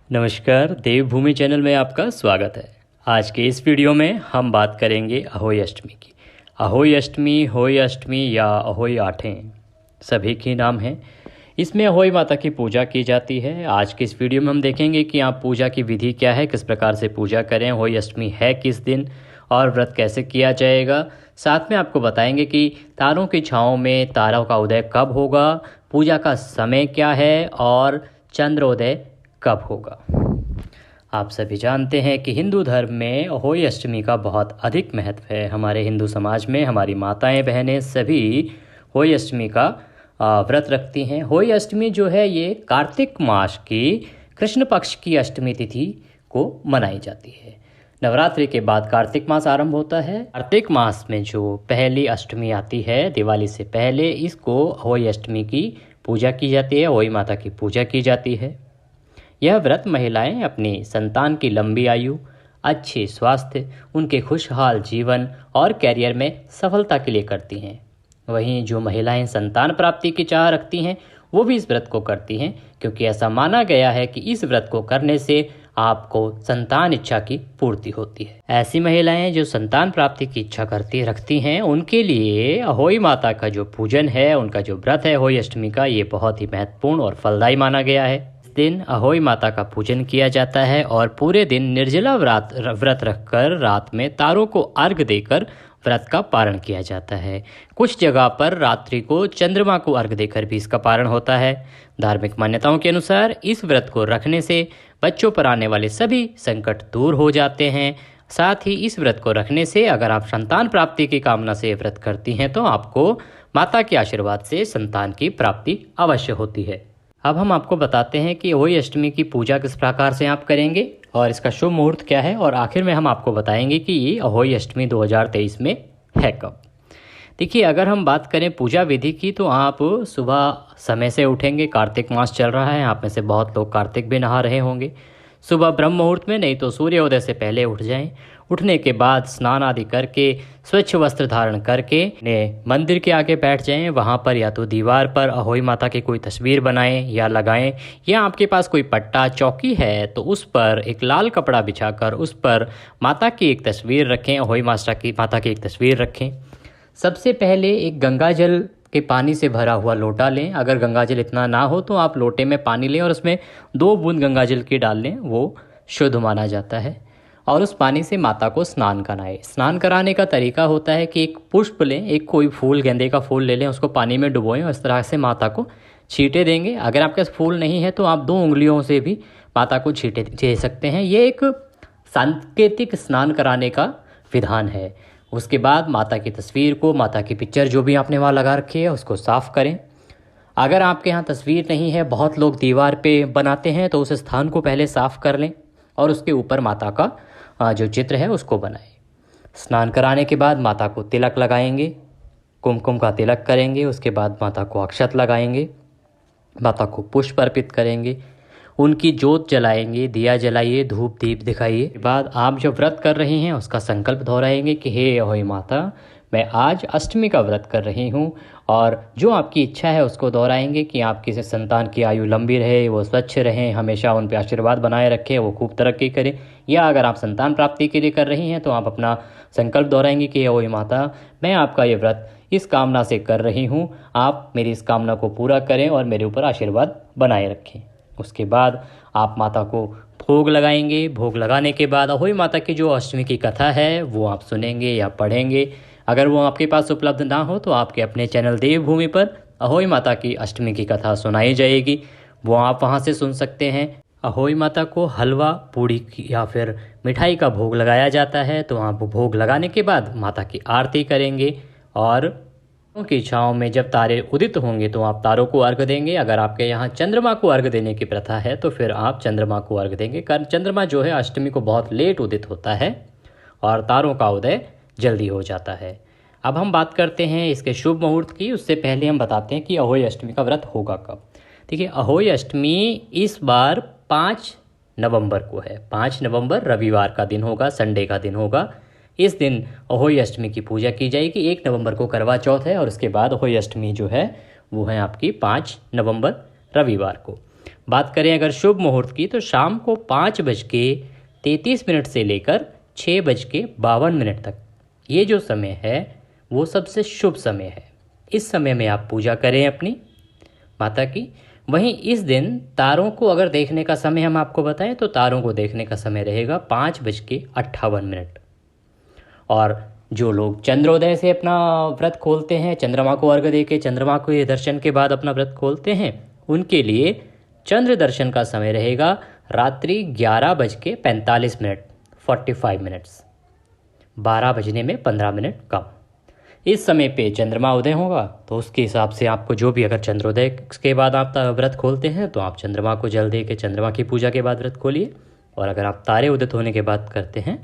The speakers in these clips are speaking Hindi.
नमस्कार, देवभूमि चैनल में आपका स्वागत है। आज के इस वीडियो में हम बात करेंगे अहोई अष्टमी की। अहोई अष्टमी, होई अष्टमी या अहोई आठें सभी के नाम हैं। इसमें अहोई माता की पूजा की जाती है। आज के इस वीडियो में हम देखेंगे कि आप पूजा की विधि क्या है, किस प्रकार से पूजा करें, अहोई अष्टमी है किस दिन और व्रत कैसे किया जाएगा। साथ में आपको बताएंगे कि तारों की छाँव में तारों का उदय कब होगा, पूजा का समय क्या है और चंद्रोदय कब होगा। आप सभी जानते हैं कि हिंदू धर्म में अहोई अष्टमी का बहुत अधिक महत्व है। हमारे हिंदू समाज में हमारी माताएं बहनें सभी होई अष्टमी का व्रत रखती हैं। होई अष्टमी जो है ये कार्तिक मास की कृष्ण पक्ष की अष्टमी तिथि को मनाई जाती है। नवरात्रि के बाद कार्तिक मास आरंभ होता है। कार्तिक मास में जो पहली अष्टमी आती है दिवाली से पहले, इसको होई अष्टमी की पूजा की जाती है, होई माता की पूजा की जाती है। यह व्रत महिलाएं अपनी संतान की लंबी आयु, अच्छे स्वास्थ्य, उनके खुशहाल जीवन और कैरियर में सफलता के लिए करती हैं। वहीं जो महिलाएं संतान प्राप्ति की चाह रखती हैं वो भी इस व्रत को करती हैं, क्योंकि ऐसा माना गया है कि इस व्रत को करने से आपको संतान इच्छा की पूर्ति होती है। ऐसी महिलाएं जो संतान प्राप्ति की इच्छा रखती हैं, उनके लिए अहोई माता का जो पूजन है, उनका जो व्रत है अहोई अष्टमी का, ये बहुत ही महत्वपूर्ण और फलदायी माना गया है। दिन अहोई माता का पूजन किया जाता है और पूरे दिन निर्जला व्रत रखकर रात में तारों को अर्घ देकर व्रत का पारण किया जाता है। कुछ जगह पर रात्रि को चंद्रमा को अर्घ देकर भी इसका पारण होता है। धार्मिक मान्यताओं के अनुसार इस व्रत को रखने से बच्चों पर आने वाले सभी संकट दूर हो जाते हैं। साथ ही इस व्रत को रखने से अगर आप संतान प्राप्ति की कामना से व्रत करती हैं तो आपको माता के आशीर्वाद से संतान की प्राप्ति अवश्य होती है। अब हम आपको बताते हैं कि अहोई अष्टमी की पूजा किस प्रकार से आप करेंगे और इसका शुभ मुहूर्त क्या है, और आखिर में हम आपको बताएंगे कि ये अहोई अष्टमी 2023 में है कब। देखिए, अगर हम बात करें पूजा विधि की तो आप सुबह समय से उठेंगे। कार्तिक मास चल रहा है, आप में से बहुत लोग कार्तिक भी नहा रहे होंगे। सुबह ब्रह्म मुहूर्त में, नहीं तो सूर्योदय से पहले उठ जाएं। उठने के बाद स्नान आदि करके स्वच्छ वस्त्र धारण करके मंदिर के आगे बैठ जाएं। वहाँ पर या तो दीवार पर अहोई माता की कोई तस्वीर बनाएं या लगाएं, या आपके पास कोई पट्टा चौकी है तो उस पर एक लाल कपड़ा बिछाकर उस पर माता की एक तस्वीर रखें, अहोई माता की एक तस्वीर रखें। सबसे पहले एक गंगा जल के पानी से भरा हुआ लोटा लें। अगर गंगा जल इतना ना हो तो आप लोटे में पानी लें और उसमें 2 बूंद गंगा जल की डाल लें, वो शुद्ध माना जाता है। और उस पानी से माता को स्नान कराएं। स्नान कराने का तरीका होता है कि एक पुष्प लें, एक कोई फूल, गेंदे का फूल ले लें, उसको पानी में डुबोएं और इस तरह से माता को छींटे देंगे। अगर आपके पास फूल नहीं है तो आप 2 उंगलियों से भी माता को छींटे दे सकते हैं। ये एक सांकेतिक स्नान कराने का विधान है। उसके बाद माता की तस्वीर को, माता की पिक्चर जो भी आपने वहाँ लगा रखी है, उसको साफ़ करें। अगर आपके यहाँ तस्वीर नहीं है, बहुत लोग दीवार पे बनाते हैं, तो उस स्थान को पहले साफ़ कर लें और उसके ऊपर माता का जो चित्र है उसको बनाएं। स्नान कराने के बाद माता को तिलक लगाएंगे, कुमकुम का तिलक करेंगे। उसके बाद माता को अक्षत लगाएंगे, माता को पुष्प अर्पित करेंगे, उनकी जोत जलाएंगे, दिया जलाइए, धूप दीप दिखाइए। के बाद आप जो व्रत कर रही हैं उसका संकल्प दोहराएंगे कि हे अहोई माता, मैं आज अष्टमी का व्रत कर रही हूँ, और जो आपकी इच्छा है उसको दोहराएंगे कि आपकी संतान की आयु लंबी रहे, वो स्वच्छ रहें, हमेशा उन पर आशीर्वाद बनाए रखें, वो खूब तरक्की करें। या अगर आप संतान प्राप्ति के लिए कर रही हैं तो आप अपना संकल्प दोहराएंगे कि अहोई माता, मैं आपका ये व्रत इस कामना से कर रही हूँ, आप मेरी इस कामना को पूरा करें और मेरे ऊपर आशीर्वाद बनाए रखें। उसके बाद आप माता को भोग लगाएंगे। भोग लगाने के बाद अहोई माता की जो अष्टमी की कथा है वो आप सुनेंगे या पढ़ेंगे। अगर वो आपके पास उपलब्ध ना हो तो आपके अपने चैनल देवभूमि पर अहोई माता की अष्टमी की कथा सुनाई जाएगी, वो आप वहाँ से सुन सकते हैं। अहोई माता को हलवा, पूड़ी या फिर मिठाई का भोग लगाया जाता है। तो आप भोग लगाने के बाद माता की आरती करेंगे और की छाँव में जब तारे उदित होंगे तो आप तारों को अर्घ देंगे। अगर आपके यहाँ चंद्रमा को अर्घ देने की प्रथा है तो फिर आप चंद्रमा को अर्घ देंगे, कारण चंद्रमा जो है अष्टमी को बहुत लेट उदित होता है और तारों का उदय जल्दी हो जाता है। अब हम बात करते हैं इसके शुभ मुहूर्त की। उससे पहले हम बताते हैं कि अहोई अष्टमी का व्रत होगा कब। देखिए, अहोई अष्टमी इस बार 5 नवंबर को है। 5 नवंबर रविवार का दिन होगा, संडे का दिन होगा। इस दिन अहोई अष्टमी की पूजा की जाएगी। 1 नवंबर को करवा चौथ है और उसके बाद अहोई अष्टमी जो है वो है आपकी 5 नवंबर रविवार को। बात करें अगर शुभ मुहूर्त की तो शाम को 5:33 से लेकर 6:52 तक ये जो समय है वो सबसे शुभ समय है। इस समय में आप पूजा करें अपनी माता की। वहीं इस दिन तारों को अगर देखने का समय हम आपको बताएं तो तारों को देखने का समय रहेगा 5:58। और जो लोग चंद्रोदय से अपना व्रत खोलते हैं, चंद्रमा को अर्घ्य दे के चंद्रमा को ये दर्शन के बाद अपना व्रत खोलते हैं, उनके चंद्र दर्शन का समय रहेगा रात्रि 11:45 45 मिनट्स, 12 बजने में 15 मिनट कम। इस समय पे चंद्रमा उदय होगा तो उसके हिसाब से आपको जो भी, अगर चंद्रोदय के बाद आप व्रत खोलते हैं तो आप चंद्रमा को जल दे के चंद्रमा की पूजा के बाद व्रत खोलिए। और अगर आप तारे उदित होने के बाद करते हैं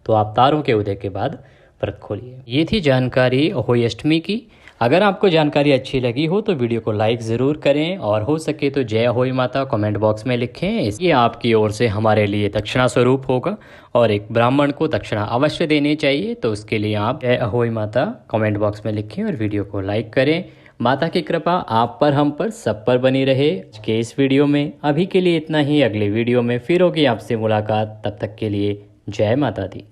तो आप तारों के उदय के बाद व्रत खोलिए। ये थी जानकारी अहोई अष्टमी की। अगर आपको जानकारी अच्छी लगी हो तो वीडियो को लाइक ज़रूर करें और हो सके तो जय अहोई माता कमेंट बॉक्स में लिखें। ये आपकी ओर से हमारे लिए दक्षिणा स्वरूप होगा और एक ब्राह्मण को दक्षिणा अवश्य देनी चाहिए। तो उसके लिए आप जय अहोई माता कमेंट बॉक्स में लिखें और वीडियो को लाइक करें। माता की कृपा आप पर, हम पर, सब पर बनी रहे। आज के इस वीडियो में अभी के लिए इतना ही। अगले वीडियो में फिर होगी आपसे मुलाकात। तब तक के लिए जय माता दी।